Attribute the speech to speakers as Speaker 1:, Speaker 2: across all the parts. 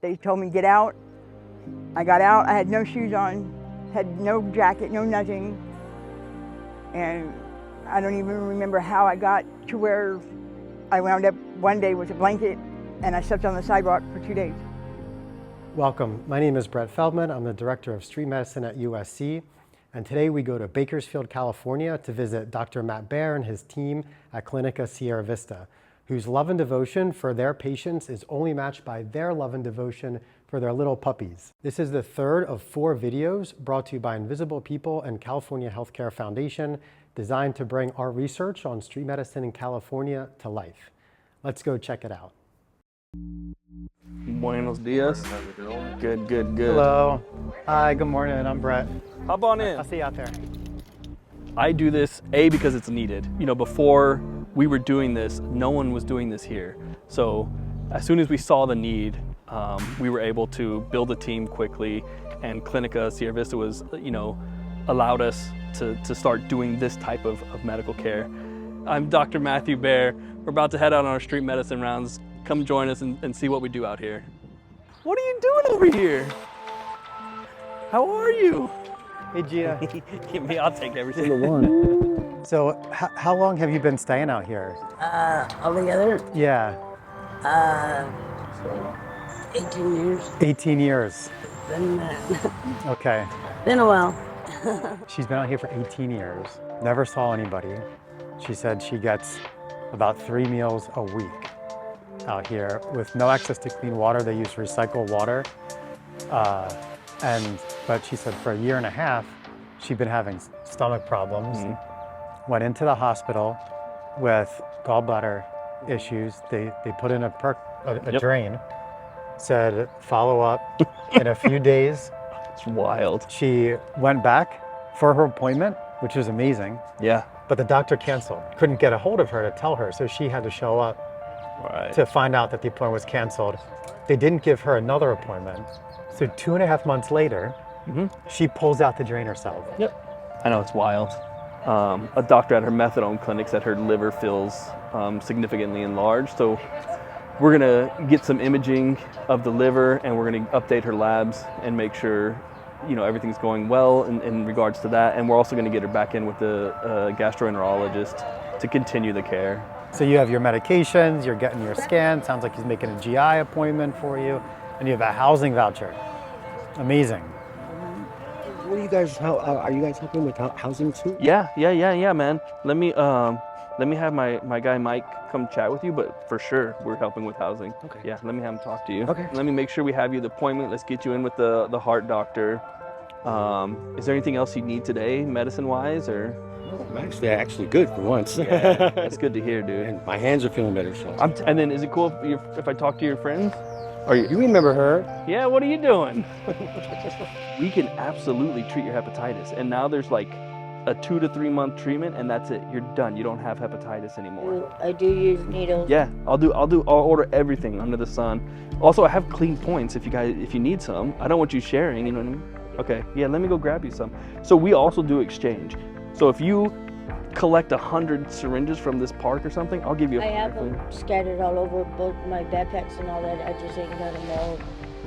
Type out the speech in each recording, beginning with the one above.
Speaker 1: They told me get out. I got out. I had no shoes on, had no jacket, no nothing. And I don't even remember how I got to where I wound up one day with a blanket and I slept on the sidewalk for 2 days.
Speaker 2: Welcome, my name is Brett Feldman. I'm the Director of Street Medicine at USC. And today we go to Bakersfield, California to visit Dr. Matt Beare and his team at Clinica Sierra Vista, whose love and devotion for their patients is only matched by their love and devotion for their little puppies. This is the third of 4 videos brought to you by Invisible People and California Healthcare Foundation, designed to bring our research on street medicine in California to life. Let's go check it out.
Speaker 3: Buenos dias. Good.
Speaker 2: Hello. Hi, good morning. I'm Brett.
Speaker 3: Hop on in.
Speaker 2: I'll see you out there.
Speaker 3: I do this, A, because it's needed. You know, before we were doing this, no one was doing this here. So as soon as we saw the need, we were able to build a team quickly, and Clinica Sierra Vista was, allowed us to start doing this type of medical care. I'm Dr. Matthew Beare. We're about to head out on our street medicine rounds. Come join us and see what we do out here. What are you doing over here? How are you?
Speaker 2: Hey, Gia.
Speaker 3: Give me, I'll take every single one.
Speaker 2: So how long have you been staying out here?
Speaker 4: Altogether,
Speaker 2: Yeah,
Speaker 4: 18 years.
Speaker 2: 18 years.
Speaker 4: Been,
Speaker 2: Okay.
Speaker 4: been a while.
Speaker 2: She's been out here for 18 years. Never saw anybody. She said she gets about 3 meals a week out here with no access to clean water. They use recycled water. But she said for a year and a half, she'd been having stomach problems. Went into the hospital with gallbladder issues. They put in a drain. Said follow up in a few days.
Speaker 3: It's wild.
Speaker 2: She went back for her appointment, which was amazing.
Speaker 3: Yeah.
Speaker 2: But the doctor canceled. Couldn't get a hold of her to tell her, so she had to show up to find out that the appointment was canceled. They didn't give her another appointment. So 2.5 months later, she pulls out the drain herself.
Speaker 3: Yep. I know, it's wild. A doctor at her methadone clinic said her liver feels significantly enlarged. So we're gonna get some imaging of the liver, and we're gonna update her labs and make sure everything's going well in regards to that. And we're also gonna get her back in with the gastroenterologist to continue the care.
Speaker 2: So you have your medications, you're getting your scan. Sounds like he's making a GI appointment for you, and you have a housing voucher. Amazing.
Speaker 5: What do you guys? Are you guys helping with housing too?
Speaker 3: Yeah, man. Let me have my guy Mike come chat with you, but for sure we're helping with housing.
Speaker 5: Okay.
Speaker 3: Yeah, let me have him talk to you.
Speaker 5: Okay.
Speaker 3: Let me make sure we have you the appointment. Let's get you in with the heart doctor. Is there anything else you need today, medicine-wise, or?
Speaker 5: I'm actually good for once.
Speaker 3: Yeah, that's good to hear, dude.
Speaker 5: And my hands are feeling better. So.
Speaker 3: And then is it cool if I talk to your friends?
Speaker 5: You remember her?
Speaker 3: Yeah, what are you doing? We can absolutely treat your hepatitis. And now there's like a 2 to 3 month treatment, and that's it. You're done. You don't have hepatitis anymore.
Speaker 4: I do use needles.
Speaker 3: Yeah, I'll order everything under the sun. Also, I have clean points if you need some. I don't want you sharing, you know what I mean? Okay, yeah, let me go grab you some. So we also do exchange. So if you collect 100 syringes from this park or something, I'll give you
Speaker 4: I have them scattered all over both my backpacks and all that. I just ain't got them all.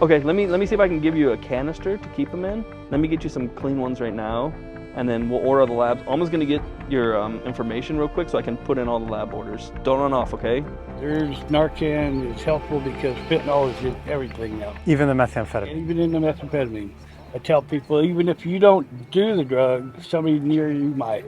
Speaker 3: Okay, let me see if I can give you a canister to keep them in. Let me get you some clean ones right now, and then we'll order the labs. I'm just gonna get your information real quick so I can put in all the lab orders. Don't run off, okay?
Speaker 6: There's Narcan. It's helpful because fentanyl is in everything now.
Speaker 2: Even the methamphetamine.
Speaker 6: Even in the methamphetamine. I tell people, even if you don't do the drug, somebody near you might.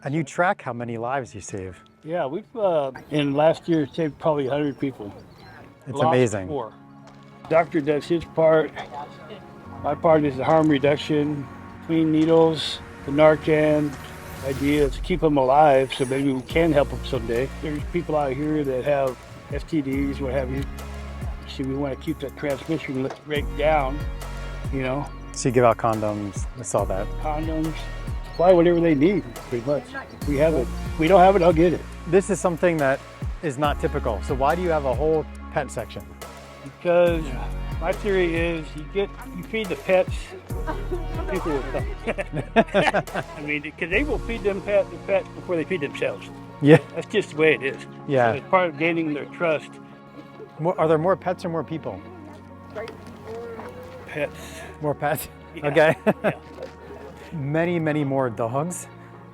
Speaker 2: And you track how many lives you save.
Speaker 6: Yeah, we've in last year saved probably 100 people.
Speaker 2: It's
Speaker 6: Lost
Speaker 2: amazing.
Speaker 6: 4. Doctor does his part. My part is the harm reduction, clean needles, the Narcan. The idea is to keep them alive so maybe we can help them someday. There's people out here that have STDs, what have you. See, we want to keep that transmission rate down,
Speaker 2: So you give out condoms, I saw that.
Speaker 6: Condoms, supply whatever they need, pretty much. We have it. If we don't have it, I'll get it.
Speaker 2: This is something that is not typical. So why do you have a whole pet section?
Speaker 6: Because my theory is you feed the pets, people will come. I mean, because they will feed the pet before they feed themselves.
Speaker 2: Yeah.
Speaker 6: That's just the way it is.
Speaker 2: Yeah.
Speaker 6: So it's part of gaining their trust.
Speaker 2: Are there more pets or more people?
Speaker 6: Pets.
Speaker 2: More pets?
Speaker 6: Yeah.
Speaker 2: Okay.
Speaker 6: Yeah.
Speaker 2: Many more dogs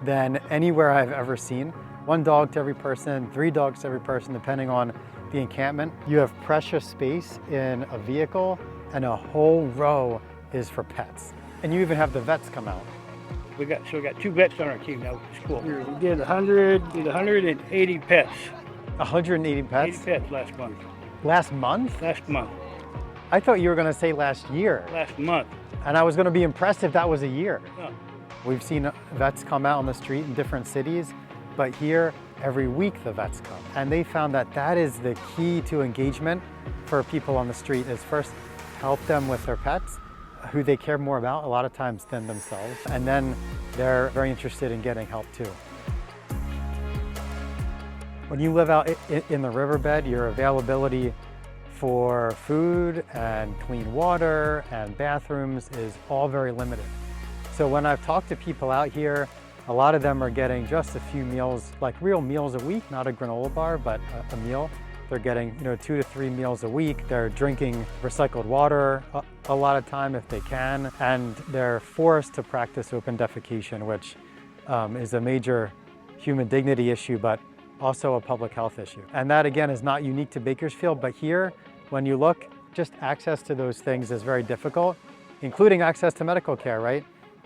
Speaker 2: than anywhere I've ever seen. 1 dog to every person, 3 dogs to every person, depending on the encampment. You have precious space in a vehicle, and a whole row is for pets. And you even have the vets come out.
Speaker 6: We got 2 vets on our team now, which is cool. We did 180 pets.
Speaker 2: 180 pets?
Speaker 6: 80 pets last month.
Speaker 2: Last month?
Speaker 6: Last month.
Speaker 2: I thought you were gonna say last year.
Speaker 6: Last month.
Speaker 2: And I was gonna be impressed if that was a year.
Speaker 6: No.
Speaker 2: We've seen vets come out on the street in different cities, but here, every week the vets come. And they found that that is the key to engagement for people on the street, is first help them with their pets, who they care more about a lot of times than themselves. And then they're very interested in getting help too. When you live out in the riverbed, your availability for food and clean water and bathrooms is all very limited. So when I've talked to people out here, a lot of them are getting just a few meals, like real meals a week, not a granola bar, but a meal. They're getting 2 to 3 meals a week. They're drinking recycled water a lot of time if they can, and they're forced to practice open defecation, which is a major human dignity issue, but also a public health issue. And that again is not unique to Bakersfield, but here, when you look, just access to those things is very difficult, including access to medical care, right?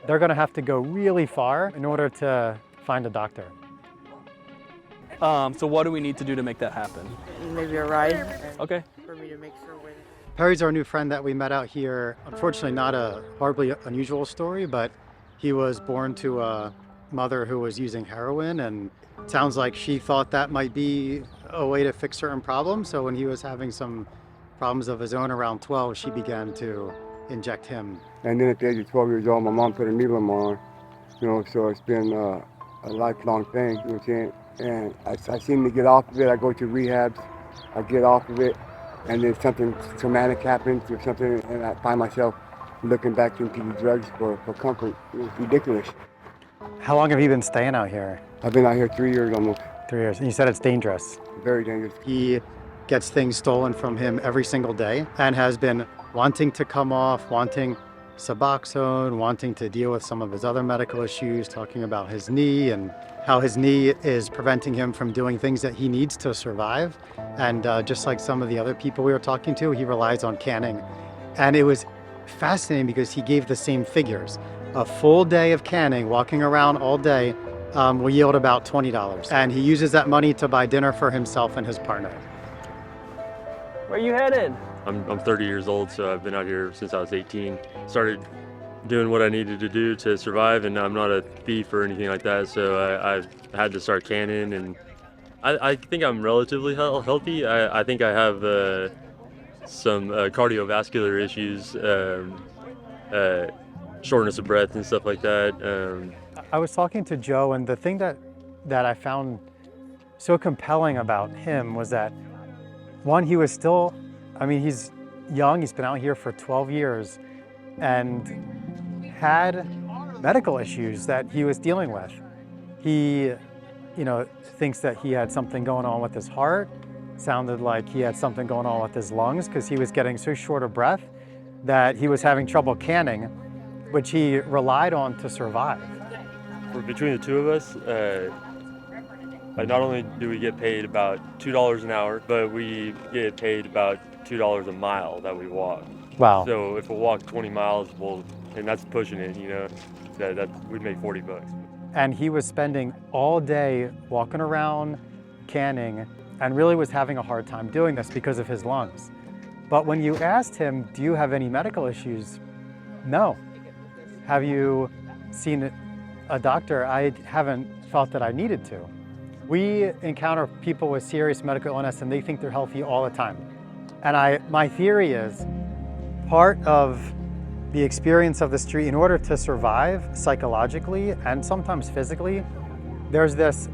Speaker 2: They're gonna have to go really far in order to find a doctor.
Speaker 3: So what do we need to do to make that happen?
Speaker 7: Maybe a ride.
Speaker 3: Okay.
Speaker 7: For me to make sure when.
Speaker 2: Perry's our new friend that we met out here. Unfortunately, not a horribly unusual story, but he was born to a mother who was using heroin, and it sounds like she thought that might be a way to fix certain problems. So when he was having some problems of his own around 12, she began to inject him.
Speaker 8: And then at the age of 12 years old, my mom put a needle in my arm, so it's been a lifelong thing, you know what I'm saying? And I seem to get off of it. I go to rehabs, I get off of it, and then something traumatic happens or something, and I find myself looking back into the drugs for comfort. It's ridiculous.
Speaker 2: How long have you been staying out here?
Speaker 8: I've been out here 3 years almost.
Speaker 2: 3 years. And you said it's dangerous.
Speaker 8: Very dangerous.
Speaker 2: He gets things stolen from him every single day and has been wanting to come off, wanting Suboxone, wanting to deal with some of his other medical issues, talking about his knee and how his knee is preventing him from doing things that he needs to survive. And just like some of the other people we were talking to, he relies on canning. And it was fascinating because he gave the same figures. A full day of canning, walking around all day, will yield about $20. And he uses that money to buy dinner for himself and his partner.
Speaker 3: Where you headed?
Speaker 9: I'm 30 years old, so I've been out here since I was 18. Started doing what I needed to do to survive, and I'm not a thief or anything like that, so I had to start canning, and I think I'm relatively healthy. I think I have some cardiovascular issues, shortness of breath and stuff like that.
Speaker 2: I was talking to Joe, and the thing that I found so compelling about him was that, one, he was still, he's young, he's been out here for 12 years and had medical issues that he was dealing with. He, thinks that he had something going on with his heart, sounded like he had something going on with his lungs because he was getting so short of breath that he was having trouble canning, which he relied on to survive.
Speaker 9: Between the two of us, not only do we get paid about $2 an hour, but we get paid about $2 a mile that we walk.
Speaker 2: Wow.
Speaker 9: So if we walk 20 miles, and that's pushing it, that we'd make $40.
Speaker 2: And he was spending all day walking around, canning, and really was having a hard time doing this because of his lungs. But when you asked him, do you have any medical issues? No. Have you seen a doctor? I haven't felt that I needed to. We encounter people with serious medical illness and they think they're healthy all the time. And my theory is part of the experience of the street, in order to survive psychologically and sometimes physically, there's this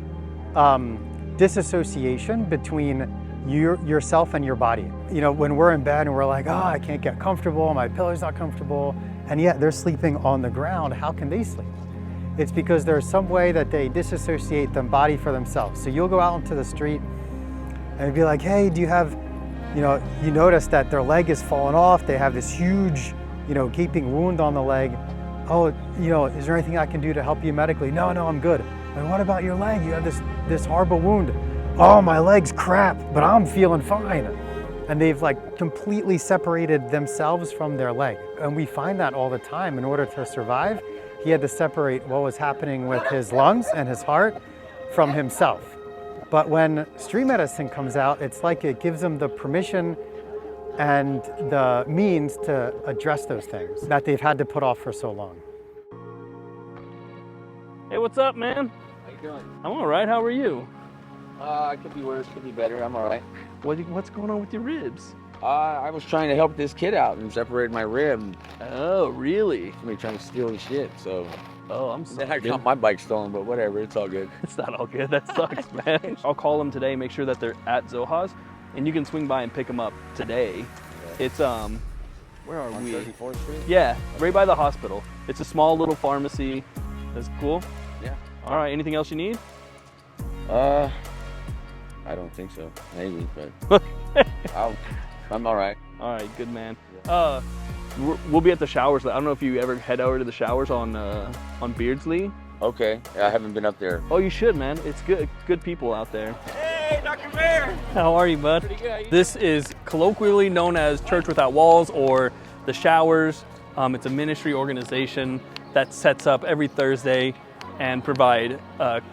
Speaker 2: disassociation between yourself and your body. When we're in bed and we're like, oh, I can't get comfortable, my pillow's not comfortable, and yet they're sleeping on the ground. How can they sleep? It's because there's some way that they disassociate the body for themselves. So you'll go out into the street and be like, hey, do you have you notice that their leg is falling off. They have this huge, gaping wound on the leg. Oh, is there anything I can do to help you medically? No, I'm good. And what about your leg? You have this horrible wound. Oh, my leg's crap, but I'm feeling fine. And they've like completely separated themselves from their leg. And we find that all the time. In order to survive, he had to separate what was happening with his lungs and his heart from himself. But when street medicine comes out, it's like it gives them the permission and the means to address those things that they've had to put off for so long.
Speaker 3: Hey, what's up, man?
Speaker 10: How you doing?
Speaker 3: I'm all right. How are you?
Speaker 10: It could be worse, could be better. I'm all right.
Speaker 3: What's going on with your ribs?
Speaker 10: I was trying to help this kid out and separate my rib.
Speaker 3: Oh, really?
Speaker 10: Somebody trying to steal his shit, so.
Speaker 3: Oh, I'm
Speaker 10: Then
Speaker 3: sorry.
Speaker 10: I got my bike stolen, but whatever, it's all good.
Speaker 3: It's not all good. That sucks, man. I'll call them today, make sure that they're at Zoha's, and you can swing by and pick them up today.
Speaker 10: Okay.
Speaker 3: It's, where are we?
Speaker 10: 34th Street?
Speaker 3: Yeah, right by the hospital. It's a small little pharmacy. That's cool.
Speaker 10: Yeah.
Speaker 3: All right, anything else you need?
Speaker 10: I don't think so. Maybe, but I'm all right.
Speaker 3: All right, good man. We'll be at the showers. I don't know if you ever head over to the showers on Beardsley.
Speaker 10: Okay, I haven't been up there.
Speaker 3: Oh, you should, man. It's good people out there.
Speaker 10: Hey, Dr. Beare!
Speaker 3: How are you, bud?
Speaker 10: Pretty good.
Speaker 3: This is colloquially known as Church Without Walls or the Showers. It's a ministry organization that sets up every Thursday and provide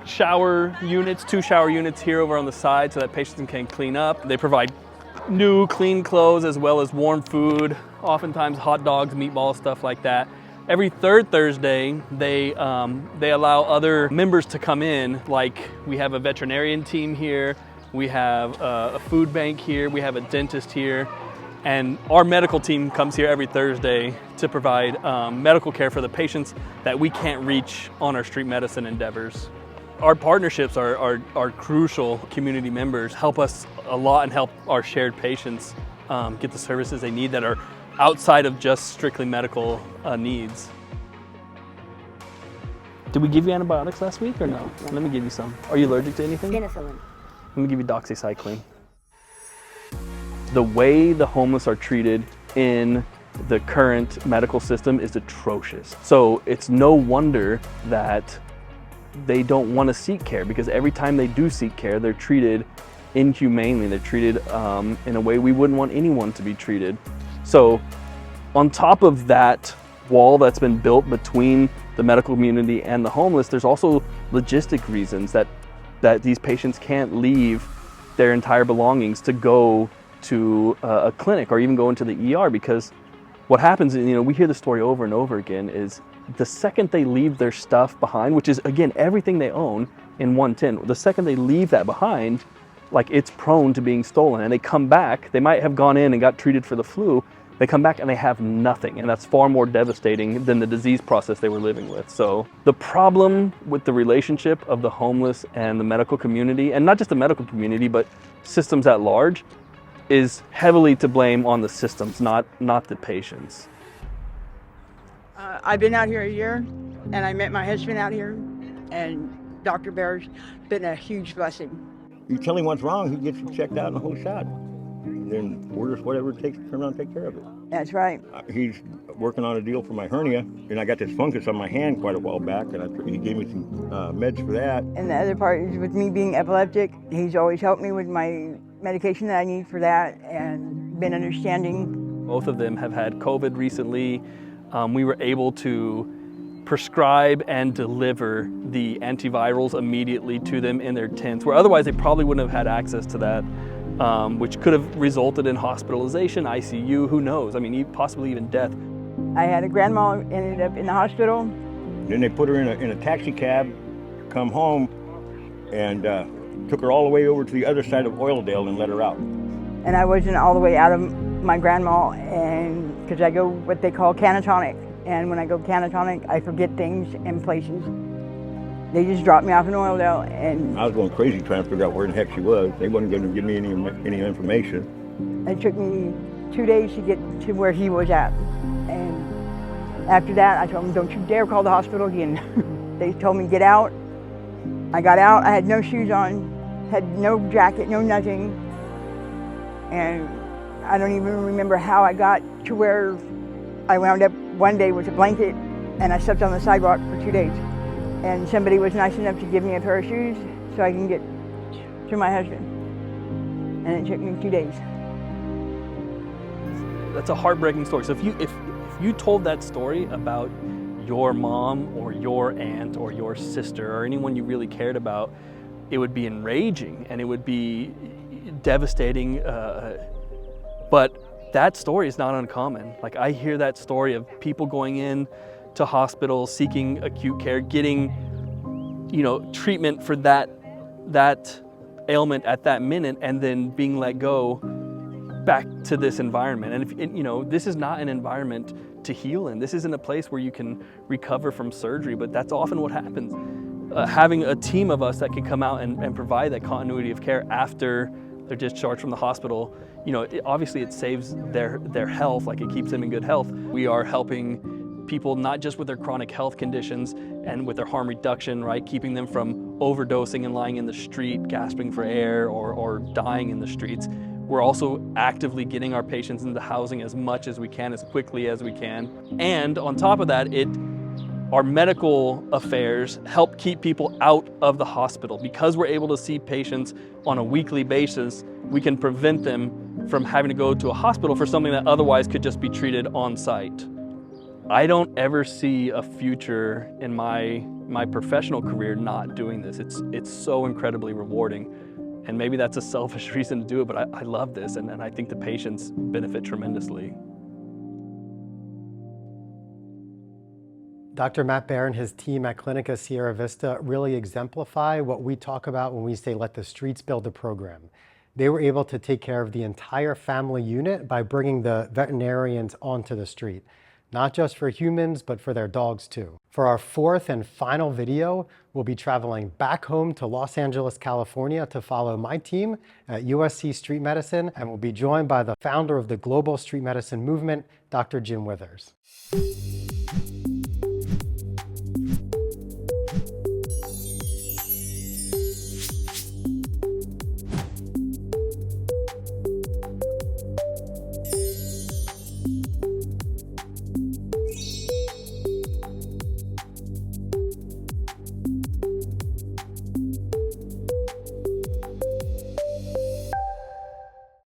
Speaker 3: shower units, 2 shower units here over on the side so that patients can clean up. They provide new clean clothes as well as warm food, oftentimes hot dogs, meatballs, stuff like that. Every third Thursday, they allow other members to come in, like we have a veterinarian team here, we have a food bank here, we have a dentist here, and our medical team comes here every Thursday to provide medical care for the patients that we can't reach on our street medicine endeavors. Our partnerships are crucial. Community members help us a lot and help our shared patients get the services they need that are outside of just strictly medical needs. Did we give you antibiotics last week or no? Let me give you some. Are you allergic to anything?
Speaker 4: Penicillin.
Speaker 3: Let me give you doxycycline. The way the homeless are treated in the current medical system is atrocious. So it's no wonder that they don't want to seek care, because every time they do seek care, they're treated inhumanely. They're treated in a way we wouldn't want anyone to be treated. So on top of that wall that's been built between the medical community and the homeless, there's also logistic reasons that these patients can't leave their entire belongings to go to a clinic or even go into the ER, because what happens, we hear the story over and over again, is the second they leave their stuff behind, which is again everything they own in one tin, the second they leave that behind, like it's prone to being stolen, and they come back, they might have gone in and got treated for the flu, they come back and they have nothing, and that's far more devastating than the disease process they were living with. So the problem with the relationship of the homeless and the medical community, and not just the medical community, but systems at large, is heavily to blame on the systems, not the patients.
Speaker 1: I've been out here a year, and I met my husband out here, and Dr. Beare's been a huge blessing.
Speaker 11: You tell him what's wrong, he gets you checked out in a whole shot. Then orders whatever it takes to turn around and take care of it.
Speaker 1: That's right.
Speaker 11: He's working on a deal for my hernia, and I got this fungus on my hand quite a while back, and he gave me some meds for that.
Speaker 1: And the other part is with me being epileptic, he's always helped me with my medication that I need for that and been understanding.
Speaker 3: Both of them have had COVID recently. We were able to prescribe and deliver the antivirals immediately to them in their tents, where otherwise they probably wouldn't have had access to that, which could have resulted in hospitalization, ICU, who knows? I mean, possibly even death.
Speaker 1: I had a grandma who ended up in the hospital.
Speaker 11: Then they put her in a taxi cab to come home, and took her all the way over to the other side of Oildale and let her out.
Speaker 1: And I wasn't all the way out of my grandma, and because I go what they call catatonic. And when I go catatonic, I forget things and places. They just dropped me off in Oildale, and
Speaker 11: I was going crazy trying to figure out where in the heck she was. They wasn't going to give me any information.
Speaker 1: it took me 2 days to get to where he was at. And after that, I told him, don't you dare call the hospital again. They told me, get out. I got out, I had no shoes on, had no jacket, no nothing. And I don't even remember how I got to where I wound up one day with a blanket and I slept on the sidewalk for 2 days. And somebody was nice enough to give me a pair of shoes so I can get to my husband. And it took me 2 days.
Speaker 3: That's a heartbreaking story. So if you told that story about your mom or your aunt or your sister or anyone you really cared about, it would be enraging and it would be devastating. But that story is not uncommon. Like, I hear that story of people going in to hospitals, seeking acute care, getting, treatment for that ailment at that minute, and then being let go back to this environment. And this is not an environment to heal in. This isn't a place where you can recover from surgery, but that's often what happens. Having a team of us that can come out and provide that continuity of care after they're discharged from the hospital, obviously it saves their health, like it keeps them in good health. We are helping people not just with their chronic health conditions and with their harm reduction, right? Keeping them from overdosing and lying in the street, gasping for air or dying in the streets. We're also actively getting our patients into housing as much as we can, as quickly as we can. And on top of that, our medical affairs help keep people out of the hospital. Because we're able to see patients on a weekly basis, we can prevent them from having to go to a hospital for something that otherwise could just be treated on site. I don't ever see a future in my professional career not doing this. It's so incredibly rewarding. And maybe that's a selfish reason to do it, but I love this, and I think the patients benefit tremendously.
Speaker 2: Dr. Matt Beare and his team at Clinica Sierra Vista really exemplify what we talk about when we say let the streets build the program. They were able to take care of the entire family unit by bringing the veterinarians onto the street, not just for humans, but for their dogs too. For our fourth and final video, we'll be traveling back home to Los Angeles, California to follow my team at USC Street Medicine, and we'll be joined by the founder of the global street medicine movement, Dr. Jim Withers.